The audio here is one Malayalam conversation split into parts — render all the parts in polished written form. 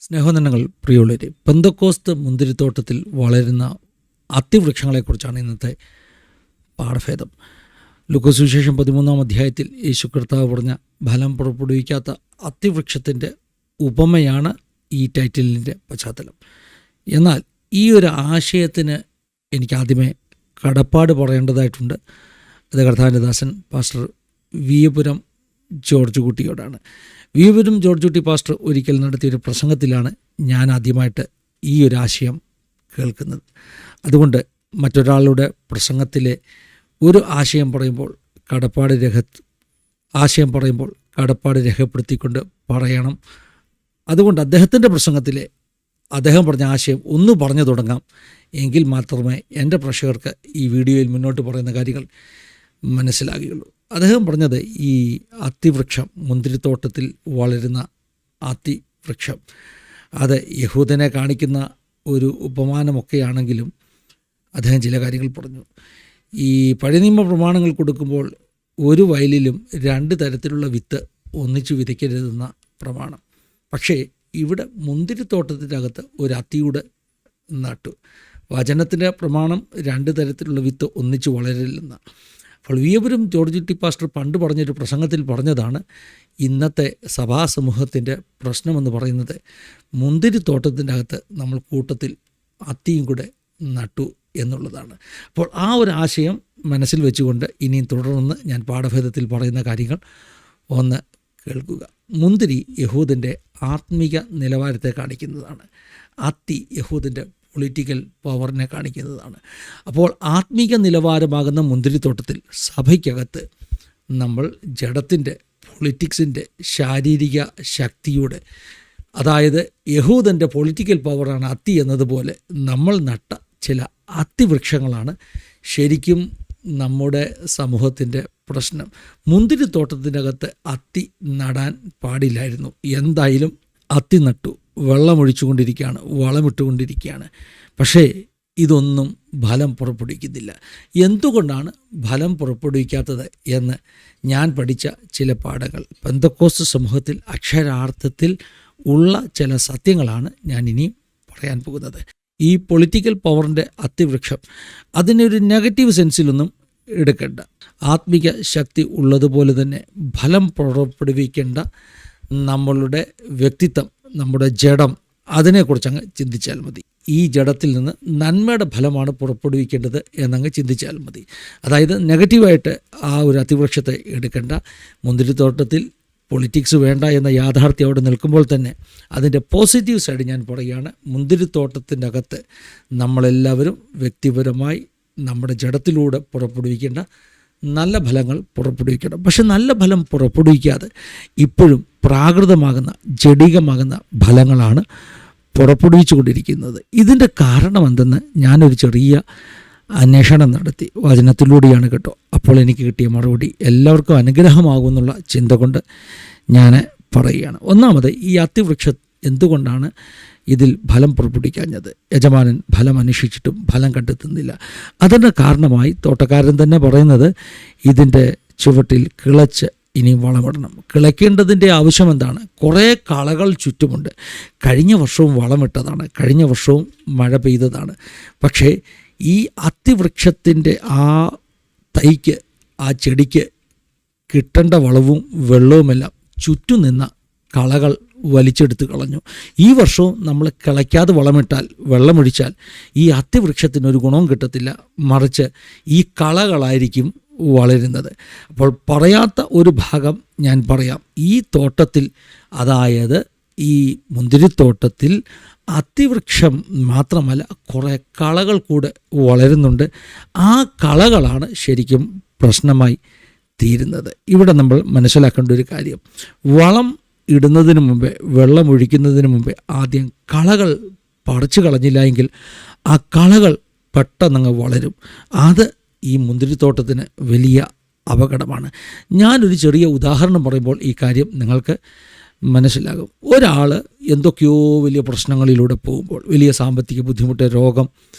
സ്നേഹനന്ദങ്ങൾ പ്രിയമുള്ളവരെ, പെന്തക്കോസ്ത് മുന്തിരിത്തോട്ടത്തിൽ വളരുന്ന അത്തിവൃക്ഷങ്ങളെക്കുറിച്ചാണ് ഇന്നത്തെ പാഠഭേദം. ലൂക്കോസ് സുവിശേഷം 13-ാം അധ്യായത്തിൽ യേശു കർത്താവ് പറഞ്ഞ ഫലം പുറപ്പെടുവിക്കാത്ത അത്തിവൃക്ഷത്തിൻ്റെ ഉപമയാണ് ഈ ടൈറ്റിലിൻ്റെ പശ്ചാത്തലം. എന്നാൽ ഈ ഒരു ആശയത്തിന് എനിക്ക് ആദ്യമേ കടപ്പാട് പറയേണ്ടതായിട്ടുണ്ട്. അത് കർത്താവിൻ്റെ ദാസൻ പാസ്റ്റർ വിയപുരം ജോർജ് കുട്ടിയോടാണ്. വിയപുരം ജോർജ് കുട്ടി പാസ്റ്റർ ഒരിക്കൽ നടത്തിയൊരു പ്രസംഗത്തിലാണ് ഞാൻ ആദ്യമായിട്ട് ഈ ഒരു ആശയം കേൾക്കുന്നത്. അതുകൊണ്ട് മറ്റൊരാളുടെ പ്രസംഗത്തിലെ ഒരു ആശയം പറയുമ്പോൾ കടപ്പാട് രേഖപ്പെടുത്തിക്കൊണ്ട് പറയണം. അതുകൊണ്ട് അദ്ദേഹത്തിൻ്റെ പ്രസംഗത്തിലെ അദ്ദേഹം പറഞ്ഞ ആശയം ഒന്ന് പറഞ്ഞു തുടങ്ങാം, എങ്കിൽ മാത്രമേ എൻ്റെ പ്രേക്ഷകർക്ക് ഈ വീഡിയോയിൽ മുന്നോട്ട് പറയുന്ന കാര്യങ്ങൾ മനസ്സിലാകുകയുള്ളൂ. അദ്ദേഹം പറഞ്ഞത് ഈ അത്തിവൃക്ഷം, മുന്തിരിത്തോട്ടത്തിൽ വളരുന്ന അത്തിവൃക്ഷം, അത് യഹൂദനെ കാണിക്കുന്ന ഒരു ഉപമാനമൊക്കെയാണെങ്കിലും അദ്ദേഹം ചില കാര്യങ്ങൾ പറഞ്ഞു. ഈ പഴയ നിയമ പ്രമാണങ്ങൾ കൊടുക്കുമ്പോൾ ഒരു വയലിലും 2 തരത്തിലുള്ള വിത്ത് ഒന്നിച്ചു വിതയ്ക്കരുതെന്ന പ്രമാണം. പക്ഷേ ഇവിടെ മുന്തിരിത്തോട്ടത്തിൻ്റെ അകത്ത് ഒരു അത്തിയുടെ നട്ടു. വചനത്തിൻ്റെ പ്രമാണം 2 തരത്തിലുള്ള വിത്ത് ഒന്നിച്ച് വളരില്ലെന്ന. അപ്പോൾ വിയപുരം ജോർജ് ടി പാസ്റ്റർ പണ്ട് പറഞ്ഞൊരു പ്രസംഗത്തിൽ പറഞ്ഞതാണ്, ഇന്നത്തെ സഭാസമൂഹത്തിൻ്റെ പ്രശ്നമെന്ന് പറയുന്നത് മുന്തിരിത്തോട്ടത്തിൻ്റെ അകത്ത് നമ്മൾ കൂട്ടത്തിൽ അത്തിയും കൂടെ നട്ടു എന്നുള്ളതാണ്. അപ്പോൾ ആ ഒരു ആശയം മനസ്സിൽ വെച്ചുകൊണ്ട് ഇനിയും തുടർന്ന് ഞാൻ പാഠഭേദത്തിൽ പറയുന്ന കാര്യങ്ങൾ ഒന്ന് കേൾക്കുക. മുന്തിരി യഹൂദൻ്റെ ആത്മീക നിലവാരത്തെ കാണിക്കുന്നതാണ്. അത്തി യഹൂദൻ്റെ പൊളിറ്റിക്കൽ പവറിനെ കാണിക്കുന്നതാണ്. അപ്പോൾ ആത്മീക നിലവാരമാകുന്ന മുന്തിരിത്തോട്ടത്തിൽ സഭയ്ക്കകത്ത് നമ്മൾ ജഡത്തിൻ്റെ, പൊളിറ്റിക്സിൻ്റെ, ശാരീരിക ശക്തിയുടെ, അതായത് യഹൂദൻ്റെ പൊളിറ്റിക്കൽ പവറാണ് അത്തി എന്നതുപോലെ നമ്മൾ നട്ട ചില അത്തിവൃക്ഷങ്ങളാണ് ശരിക്കും നമ്മുടെ സമൂഹത്തിൻ്റെ പ്രശ്നം. മുന്തിരിത്തോട്ടത്തിൻ്റെ അകത്ത് അത്തി പാടില്ലായിരുന്നു. എന്തായാലും അത്തി നട്ടു, വെള്ളമൊഴിച്ചുകൊണ്ടിരിക്കുകയാണ്, വളമിട്ടുകൊണ്ടിരിക്കുകയാണ്. പക്ഷേ ഇതൊന്നും ഫലം പുറപ്പെടുവിക്കുന്നില്ല. എന്തുകൊണ്ടാണ് ഫലം പുറപ്പെടുവിക്കാത്തത് എന്ന് ഞാൻ പഠിച്ച ചില പാഠങ്ങൾ, പെന്തക്കോസ്ത് സമൂഹത്തിൽ അക്ഷരാർത്ഥത്തിൽ ഉള്ള ചില സത്യങ്ങളാണ് ഞാൻ ഇനിയും പറയാൻ പോകുന്നത്. ഈ പൊളിറ്റിക്കൽ പവറിൻ്റെ അത്തിവൃക്ഷം അതിനൊരു നെഗറ്റീവ് സെൻസിലൊന്നും എടുക്കേണ്ട. ആത്മിക ശക്തി ഉള്ളതുപോലെ തന്നെ ഫലം പുറപ്പെടുവിക്കേണ്ട നമ്മളുടെ വ്യക്തിത്വം, നമ്മുടെ ജഡം, അതിനെക്കുറിച്ച് അങ്ങ് ചിന്തിച്ചാൽ മതി. ഈ ജഡത്തിൽ നിന്ന് നന്മയുടെ ഫലമാണ് പുറപ്പെടുവിക്കേണ്ടത് എന്നങ്ങ് ചിന്തിച്ചാൽ മതി. അതായത് നെഗറ്റീവായിട്ട് ആ ഒരു അത്തിവൃക്ഷത്തെ എടുക്കേണ്ട. മുന്തിരിത്തോട്ടത്തിൽ പൊളിറ്റിക്സ് വേണ്ട എന്ന യാഥാർത്ഥ്യം അവിടെ നിൽക്കുമ്പോൾ തന്നെ അതിൻ്റെ പോസിറ്റീവ് സൈഡ് ഞാൻ പറയുകയാണ്. മുന്തിരിത്തോട്ടത്തിൻ്റെ അകത്ത് നമ്മളെല്ലാവരും വ്യക്തിപരമായി നമ്മുടെ ജഡത്തിലൂടെ പുറപ്പെടുവിക്കേണ്ട നല്ല ഫലങ്ങൾ പുറപ്പെടുവിക്കണം. പക്ഷെ നല്ല ഫലം പുറപ്പെടുവിക്കാതെ ഇപ്പോഴും പ്രാകൃതമാകുന്ന, ജഡികമാകുന്ന ഫലങ്ങളാണ് പുറപ്പെടുവിച്ചു കൊണ്ടിരിക്കുന്നത്. ഇതിൻ്റെ കാരണം എന്തെന്ന് ഞാനൊരു ചെറിയ അന്വേഷണം നടത്തി. വചനത്തിലൂടെയാണ് കേട്ടോ. അപ്പോൾ എനിക്ക് കിട്ടിയ മറുപടി എല്ലാവർക്കും അനുഗ്രഹമാകുമെന്നുള്ള ചിന്ത കൊണ്ട് ഞാൻ പറയുകയാണ്. ഒന്നാമത്, ഈ അത്തിവൃക്ഷം എന്തുകൊണ്ടാണ് ഇതിൽ ഫലം പുറപ്പെടുവിക്കാഞ്ഞത്? യജമാനൻ ഫലം അന്വേഷിച്ചിട്ടും ഫലം കണ്ടെത്തുന്നില്ല. അതിൻ്റെ കാരണമായി തോട്ടക്കാരൻ തന്നെ പറയുന്നത്, ഇതിൻ്റെ ചുവട്ടിൽ കിളച്ച് ഇനി വളമിടണം. കിളയ്ക്കേണ്ടതിൻ്റെ ആവശ്യം എന്താണ്? കുറേ കളകൾ ചുറ്റുമുണ്ട്. കഴിഞ്ഞ വർഷവും വളമിട്ടതാണ്, കഴിഞ്ഞ വർഷവും മഴ പെയ്തതാണ്. പക്ഷേ ഈ അത്തിവൃക്ഷത്തിൻ്റെ ആ തൈക്ക്, ആ ചെടിക്ക് കിട്ടേണ്ട വളവും വെള്ളവുമെല്ലാം ചുറ്റും നിന്ന കളകൾ വലിച്ചെടുത്ത് കളഞ്ഞു. ഈ വർഷവും നമ്മൾ കിളയ്ക്കാതെ വളമിട്ടാൽ, വെള്ളമൊഴിച്ചാൽ ഈ അത്തിവൃക്ഷത്തിനൊരു ഗുണവും കിട്ടത്തില്ല, മറിച്ച് ഈ കളകളായിരിക്കും വളരുന്നത്. അപ്പോൾ പറയാത്ത ഒരു ഭാഗം ഞാൻ പറയാം. ഈ തോട്ടത്തിൽ, അതായത് ഈ മുന്തിരിത്തോട്ടത്തിൽ അത്തിവൃക്ഷം മാത്രമല്ല, കുറേ കളകൾ കൂടെ വളരുന്നുണ്ട്. ആ കളകളാണ് ശരിക്കും പ്രശ്നമായി തീരുന്നത്. ഇവിടെ നമ്മൾ മനസ്സിലാക്കേണ്ട ഒരു കാര്യം, വളം ഇടുന്നതിന് മുമ്പേ, വെള്ളമൊഴിക്കുന്നതിന് മുമ്പേ ആദ്യം കളകൾ പറിച്ചു കളഞ്ഞില്ല എങ്കിൽ ആ കളകൾ പെട്ടെന്നങ്ങ് വളരും. അത് ഈ മുന്തിരിത്തോട്ടത്തിന് വലിയ അപകടമാണ്. ഞാനൊരു ചെറിയ ഉദാഹരണം പറയുമ്പോൾ ഈ കാര്യം നിങ്ങൾക്ക് മനസ്സിലാകും. ഒരാൾ എന്തൊക്കെയോ വലിയ പ്രശ്നങ്ങളിലൂടെ പോകുമ്പോൾ, വലിയ സാമ്പത്തിക ബുദ്ധിമുട്ട്, രോഗം,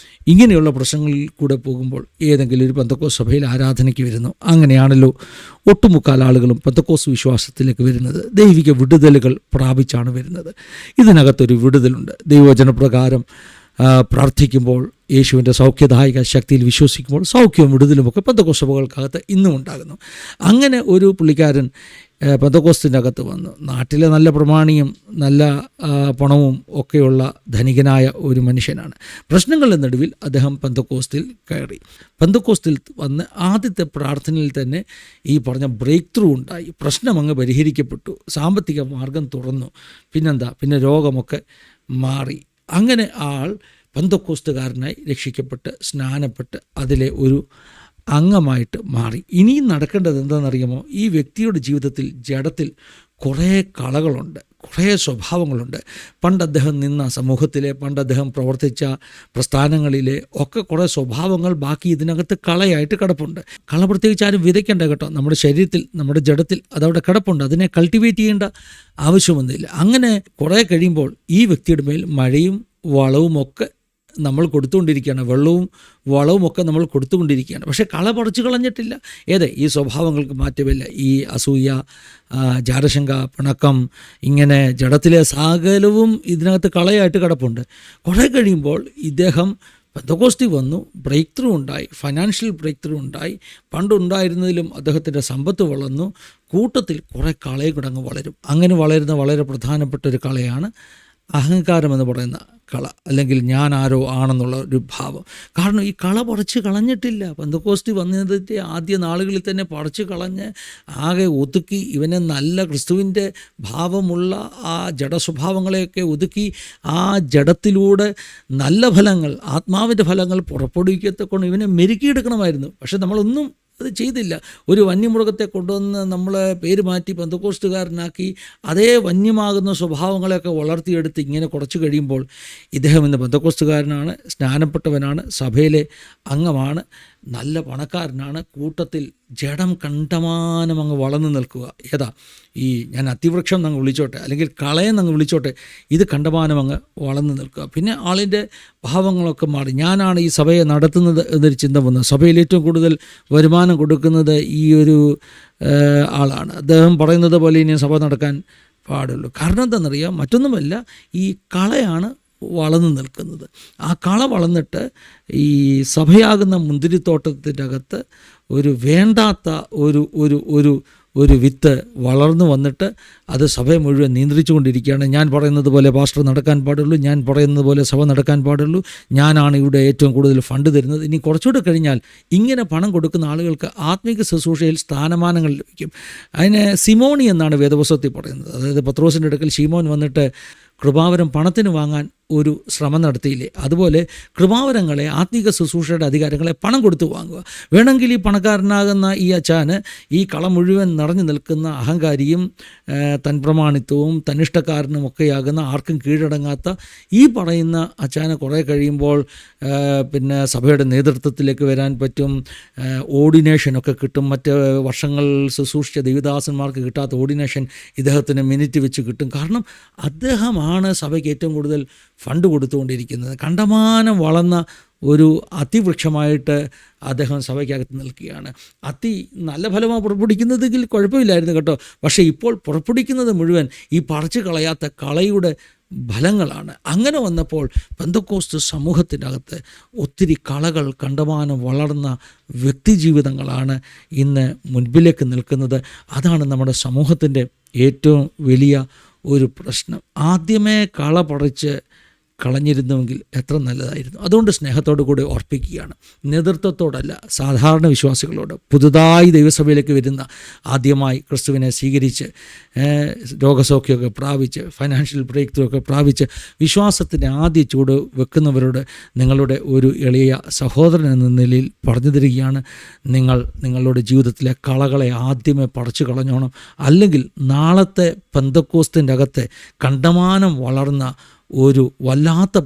ഇങ്ങനെയുള്ള പ്രശ്നങ്ങളിൽ കൂടെ പോകുമ്പോൾ ഏതെങ്കിലും ഒരു പെന്തക്കോസ്ത് സഭയിൽ ആരാധനയ്ക്ക് വരുന്നു. അങ്ങനെയാണല്ലോ ഒട്ടുമുക്കാൽ ആളുകളും പെന്തക്കോസ്ത് വിശ്വാസത്തിലേക്ക് വരുന്നത്. ദൈവിക വിടുതലുകൾ പ്രാപിച്ചാണ് വരുന്നത്. ഇതിനകത്തൊരു വിടുതലുണ്ട്. ദൈവവചനപ്രകാരം പ്രാർത്ഥിക്കുമ്പോൾ, യേശുവിൻ്റെ സൗഖ്യദായക ശക്തിയിൽ വിശ്വസിക്കുമ്പോൾ സൗഖ്യവും വിടുതലുമൊക്കെ പെന്തക്കോസ്ത് സഭകൾക്കകത്ത് ഇന്നും ഉണ്ടാകുന്നു. അങ്ങനെ ഒരു പുള്ളിക്കാരൻ പെന്തക്കോസ്തിൻ്റെ അകത്ത് വന്നു. നാട്ടിലെ നല്ല പ്രമാണിയും നല്ല പണവും ഒക്കെയുള്ള ധനികനായ ഒരു മനുഷ്യനാണ്. പ്രശ്നങ്ങളുടെ നടുവിൽ അദ്ദേഹം പെന്തക്കോസ്തിൽ കയറി. പെന്തക്കോസ്തിൽ വന്ന് ആദ്യത്തെ പ്രാർത്ഥനയിൽ തന്നെ ഈ പറഞ്ഞ ബ്രേക്ക് ത്രൂ ഉണ്ടായി. പ്രശ്നം അങ്ങ് പരിഹരിക്കപ്പെട്ടു. സാമ്പത്തിക മാർഗം തുറന്നു. പിന്നെ രോഗമൊക്കെ മാറി. അങ്ങനെ ആൾ പെന്തക്കോസ്തുകാരനായി രക്ഷിക്കപ്പെട്ട് സ്നാനപ്പെട്ട് അതിലെ ഒരു അംഗമായിട്ട് മാറി. ഇനിയും നടക്കേണ്ടത് എന്താണെന്നറിയാമോ? ഈ വ്യക്തിയുടെ ജീവിതത്തിൽ ജഡത്തിൽ കുറേ കളകളുണ്ട്, കുറേ സ്വഭാവങ്ങളുണ്ട്. പണ്ട് അദ്ദേഹം നിന്ന സമൂഹത്തിലെ, പണ്ട് അദ്ദേഹം പ്രവർത്തിച്ച പ്രസ്ഥാനങ്ങളിലെ ഒക്കെ കുറേ സ്വഭാവങ്ങൾ ബാക്കി ഇതിനകത്ത് കളയായിട്ട് കിടപ്പുണ്ട്. കള പ്രത്യേകിച്ച് ആരും വിതയ്ക്കേണ്ട കേട്ടോ. നമ്മുടെ ശരീരത്തിൽ, നമ്മുടെ ജഡത്തിൽ അതവിടെ കിടപ്പുണ്ട്. അതിനെ കൾട്ടിവേറ്റ് ചെയ്യേണ്ട ആവശ്യമൊന്നുമില്ല. അങ്ങനെ കുറേ കഴിയുമ്പോൾ ഈ വ്യക്തിയുടെ മേൽ മഴയും വളവുമൊക്കെ നമ്മൾ കൊടുത്തുകൊണ്ടിരിക്കുകയാണ്, വെള്ളവും വളവും ഒക്കെ നമ്മൾ കൊടുത്തുകൊണ്ടിരിക്കുകയാണ്. പക്ഷേ കള പറിച്ചു കളഞ്ഞിട്ടില്ല. ഈ സ്വഭാവങ്ങൾക്ക് മാറ്റമില്ല. ഈ അസൂയ, ജാരശങ്ക, പിണക്കം, ഇങ്ങനെ ജഡത്തിലെ സകലവും ഇതിനകത്ത് കളയായിട്ട് കിടപ്പുണ്ട്. കുറേ കഴിയുമ്പോൾ ഇദ്ദേഹം പെന്തക്കോസ്തി വന്നു, ബ്രേക്ക് ത്രൂ ഉണ്ടായി, ഫൈനാൻഷ്യൽ ബ്രേക്ക് ത്രൂ ഉണ്ടായി. പണ്ടുണ്ടായിരുന്നതിലും അദ്ദേഹത്തിൻ്റെ സമ്പത്ത് വളർന്നു. കൂട്ടത്തിൽ കുറേ കളയും കിടങ്ങ് വളരും. അങ്ങനെ വളരുന്ന വളരെ പ്രധാനപ്പെട്ട ഒരു കളയാണ് അഹങ്കാരമെന്ന് പറയുന്ന കള, അല്ലെങ്കിൽ ഞാൻ ആരോ ആണെന്നുള്ള ഒരു ഭാവം. കാരണം ഈ കള പറിച്ച് കളഞ്ഞിട്ടില്ല. പെന്തക്കോസ്തി വന്നതിൻ്റെ ആദ്യ നാളുകളിൽ തന്നെ പറിച്ച് കളഞ്ഞ് ആകെ ഒതുക്കി ഇവനെ നല്ല ക്രിസ്തുവിൻ്റെ ഭാവമുള്ള ആ ജഡസ്വഭാവങ്ങളെയൊക്കെ ഒതുക്കി ആ ജഡത്തിലൂടെ നല്ല ഫലങ്ങൾ, ആത്മാവിൻ്റെ ഫലങ്ങൾ പുറപ്പെടുവിക്കത്തക്കൊണ്ട് ഇവനെ മെരുക്കിയെടുക്കണമായിരുന്നു. പക്ഷെ നമ്മളൊന്നും അത് ചെയ്തില്ല. ഒരു വന്യമൃഗത്തെ കൊണ്ടുവന്ന് നമ്മളെ പേര് മാറ്റി പെന്തക്കോസ്തുകാരനാക്കി അതേ വന്യമാകുന്ന സ്വഭാവങ്ങളെയൊക്കെ വളർത്തിയെടുത്ത് ഇങ്ങനെ കുറച്ച് കഴിയുമ്പോൾ ഇദ്ദേഹം ഇന്ന് പെന്തക്കോസ്തുകാരനാണ്, സ്നാനപ്പെട്ടവനാണ്, സഭയിലെ അംഗമാണ്, നല്ല പണക്കാരനാണ്. കൂട്ടത്തിൽ ജഡം കണ്ടമാനം അങ്ങ് വളർന്നു നിൽക്കുക. ഞാൻ അത്തിവൃക്ഷം അങ്ങ് വിളിച്ചോട്ടെ, അല്ലെങ്കിൽ കളയെന്നങ്ങ് വിളിച്ചോട്ടെ, ഇത് കണ്ടമാനം അങ്ങ് വളർന്നു നിൽക്കുക. പിന്നെ ആളിൻ്റെ ഭാവങ്ങളൊക്കെ മാറി. ഞാനാണ് ഈ സഭയെ നടത്തുന്നത് എന്നൊരു ചിന്ത വന്നു. സഭയിൽ ഏറ്റവും കൂടുതൽ വരുമാനം കൊടുക്കുന്നത് ഈ ഒരു ആളാണ്. അദ്ദേഹം പറയുന്നത് പോലെ ഇനി സഭ നടക്കാൻ പാടുള്ളൂ. കാരണം എന്താണെന്നറിയാം? മറ്റൊന്നുമല്ല, ഈ കളയാണ് വളർന്നു നിൽക്കുന്നത്. ആ കള വളർന്നിട്ട് ഈ സഭയാകുന്ന മുന്തിരിത്തോട്ടത്തിൻ്റെ അകത്ത് ഒരു വേണ്ടാത്ത ഒരു വിത്ത് വളർന്നു വന്നിട്ട് അത് സഭയെ മുഴുവൻ നിയന്ത്രിച്ചു കൊണ്ടിരിക്കുകയാണ്. ഞാൻ പറയുന്നത് പോലെ പാസ്റ്റർ നടക്കാൻ പാടുള്ളൂ, ഞാൻ പറയുന്നത് പോലെ സഭ നടക്കാൻ പാടുള്ളൂ, ഞാനാണ് ഇവിടെ ഏറ്റവും കൂടുതൽ ഫണ്ട് തരുന്നത്. ഇനി കുറച്ചുകൂടെ കഴിഞ്ഞാൽ ഇങ്ങനെ പണം കൊടുക്കുന്ന ആളുകൾക്ക് ആത്മീക ശുശ്രൂഷയിൽ സ്ഥാനമാനങ്ങൾ ലഭിക്കും. അതിന് സിമോണി എന്നാണ് വേദപുസ്തകത്തിൽ പറയുന്നത്. അതായത് പത്രോസിൻ്റെ അടുക്കൽ ശീമോൻ വന്നിട്ട് കൃപാവരം പണത്തിന് വാങ്ങാൻ ഒരു ശ്രമം നടത്തിയില്ലേ, അതുപോലെ കൃപാവരങ്ങളെ, ആത്മീക ശുശ്രൂഷയുടെ അധികാരങ്ങളെ പണം കൊടുത്ത് വാങ്ങുക. വേണമെങ്കിൽ ഈ പണക്കാരനാകുന്ന ഈ അച്ചാന് ഈ കളം മുഴുവൻ നിറഞ്ഞു നിൽക്കുന്ന അഹങ്കാരിയും തൻപ്രമാണിത്വവും തന്നിഷ്ടക്കാരനും ഒക്കെയാകുന്ന, ആർക്കും കീഴടങ്ങാത്ത ഈ പറയുന്ന അച്ചാന് കുറേ കഴിയുമ്പോൾ പിന്നെ സഭയുടെ നേതൃത്വത്തിലേക്ക് വരാൻ പറ്റും, ഓർഡിനേഷനൊക്കെ കിട്ടും. മറ്റ് വർഷങ്ങൾ ശുശ്രൂഷിച്ച ദൈവദാസന്മാർക്ക് കിട്ടാത്ത ഓർഡിനേഷൻ ഇദ്ദേഹത്തിന് മിനിറ്റ് വെച്ച് കിട്ടും. കാരണം അദ്ദേഹമാണ് സഭയ്ക്ക് ഏറ്റവും കൂടുതൽ ഫണ്ട് കൊടുത്തുകൊണ്ടിരിക്കുന്നത്. കണ്ടമാനം വളർന്ന ഒരു അതിവൃക്ഷമായിട്ട് അദ്ദേഹം സഭയ്ക്കകത്ത് നിൽക്കുകയാണ്. നല്ല ഫലമാണ് പുറപ്പെടുവിക്കുന്നതെങ്കിൽ കുഴപ്പമില്ലായിരുന്നു കേട്ടോ. പക്ഷേ ഇപ്പോൾ പുറപ്പെടുവിക്കുന്നത് മുഴുവൻ ഈ പറിച്ചു കളയാത്ത കളയുടെ ഫലങ്ങളാണ്. അങ്ങനെ വന്നപ്പോൾ പെന്തക്കോസ്ത് സമൂഹത്തിനകത്ത് ഒത്തിരി കളകൾ കണ്ടമാനം വളർന്ന വ്യക്തിജീവിതങ്ങളാണ് ഇന്ന് മുൻപിലേക്ക് നിൽക്കുന്നത്. അതാണ് നമ്മുടെ സമൂഹത്തിൻ്റെ ഏറ്റവും വലിയ ഒരു പ്രശ്നം. ആദ്യമേ കള പറിച്ച് കളഞ്ഞിരുന്നുവെങ്കിൽ എത്ര നല്ലതായിരുന്നു. അതുകൊണ്ട് സ്നേഹത്തോടു കൂടി ഓർപ്പിക്കുകയാണ്, നേതൃത്വത്തോടല്ല, സാധാരണ വിശ്വാസികളോട്, പുതുതായി ദൈവസഭയിലേക്ക് വരുന്ന, ആദ്യമായി ക്രിസ്തുവിനെ സ്വീകരിച്ച് രോഗസൗഖ്യമൊക്കെ പ്രാപിച്ച് ഫൈനാൻഷ്യൽ ബ്രേക്ക് ത്രൂ ഒക്കെ പ്രാപിച്ച് വിശ്വാസത്തിൻ്റെ ആദ്യ ചൂട് വെക്കുന്നവരോട് നിങ്ങളുടെ ഒരു എളിയ സഹോദരൻ എന്ന നിലയിൽ പറഞ്ഞു തരികയാണ്, നിങ്ങളുടെ ജീവിതത്തിലെ കളകളെ ആദ്യമേ പറിച്ചു കളഞ്ഞോണം. അല്ലെങ്കിൽ നാളത്തെ പെന്തക്കോസ്തിൻ്റെ അകത്തെ കണ്ടമാനം വളർന്ന ഒരു വല്ലാത്ത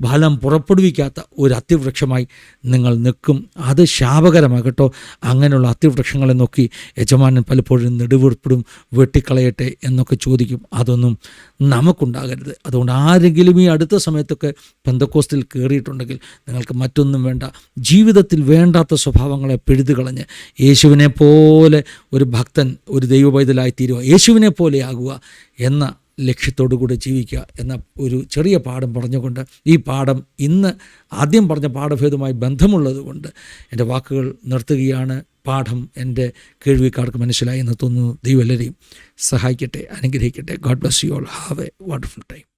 ഫലം പുറപ്പെടുവിക്കാത്ത ഒരു അത്തിവൃക്ഷമായി നിങ്ങൾ നിൽക്കും. അത് ശാപകരമാകട്ടോ. അങ്ങനെയുള്ള അത്തിവൃക്ഷങ്ങളെ നോക്കി യജമാനൻ പലപ്പോഴും നെടുവീർപ്പിടും, വെട്ടിക്കളയട്ടെ എന്നൊക്കെ ചോദിക്കും. അതൊന്നും നമുക്കുണ്ടാകരുത്. അതുകൊണ്ട് ആരെങ്കിലും ഈ അടുത്ത സമയത്തൊക്കെ പെന്തക്കോസ്തിൽ കയറിയിട്ടുണ്ടെങ്കിൽ നിങ്ങൾക്ക് മറ്റൊന്നും വേണ്ട. ജീവിതത്തിൽ വേണ്ടാത്ത സ്വഭാവങ്ങളെ പിഴുതുകളഞ്ഞ് യേശുവിനെ പോലെ ഒരു ഭക്തൻ, ഒരു ദൈവപൈതലായി തീരുക, യേശുവിനെ പോലെ ആകുക എന്ന ലക്ഷ്യത്തോടു കൂടി ജീവിക്കുക എന്ന ഒരു ചെറിയ പാഠം പറഞ്ഞുകൊണ്ട്, ഈ പാഠം ഇന്ന് ആദ്യം പറഞ്ഞ പാഠഭേദവുമായി ബന്ധമുള്ളത് കൊണ്ട് എൻ്റെ വാക്കുകൾ നിർത്തുകയാണ്. പാഠം എൻ്റെ കേൾവിക്കാർക്ക് മനസ്സിലായി എന്ന് തോന്നുന്നു. ദൈവം എല്ലാവരെയും സഹായിക്കട്ടെ, അനുഗ്രഹിക്കട്ടെ. God bless you all. Have A wonderful time.